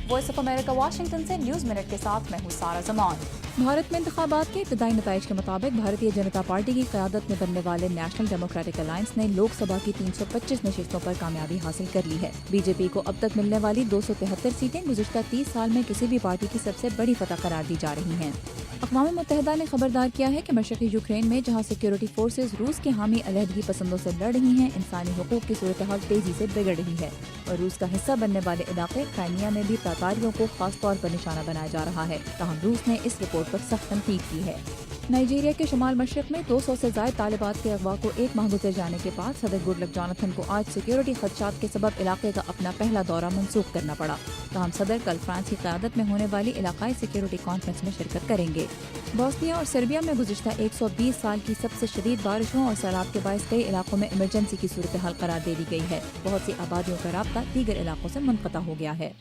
Voice of America Washington से news minute के साथ मैं हूँ सारा जमान। भारत में इंतखाबात के इब्तदाई नताइज के मुताबिक भारतीय जनता पार्टी की क़यादत में बनने वाले नेशनल डेमोक्रेटिक अलायंस ने लोकसभा की 325 नशिस्तों पर कामयाबी हासिल कर ली है। बीजेपी को अब तक मिलने वाली 273 सीटें गुज़िश्ता 30 साल में किसी भी पार्टी की सबसे बड़ी फतह करार दी जा रही हैं। अक़वाम मुत्तहिदा ने खबरदार किया है कि मशरक़ी यूक्रेन में जहाँ सिक्योरिटी फोर्सेज रूस के हामी अलहदगी पसंदों से लड़ रही हैं, इंसानी हुकूक की सूरत हाल तेजी से बिगड़ रही है और रूस का हिस्सा बनने वाले इलाके क्राइमिया में भी तातारियों को खास तौर पर निशाना बनाया जा रहा है। ताहम रूस ने इस रिपोर्ट पर सख्त तनकीद की है। नाइजीरिया के शुमाल मशरक में 200 से ज़ायद तालिबात के अगवा को एक माह गुजर जाने के बाद सदर गुडलक जोनाथन को आज सिक्योरिटी खदशात के सबब इलाके का अपना पहला दौरा मनसूख करना पड़ा। ताहम सदर कल फ्रांस की क़यादत में होने वाली इलाकाई सिक्योरिटी कॉन्फ्रेंस में शिरकत करेंगे। बोस्निया और सर्बिया में गुज़िश्ता 120 साल की सबसे शदीद बारिशों और सैलाब के बायस कई इलाकों में इमरजेंसी की सूरत हाल करार दे दी गई है। बहुत सी आबादियों का राब्ता दीगर इलाकों से मुनक़ता हो गया है।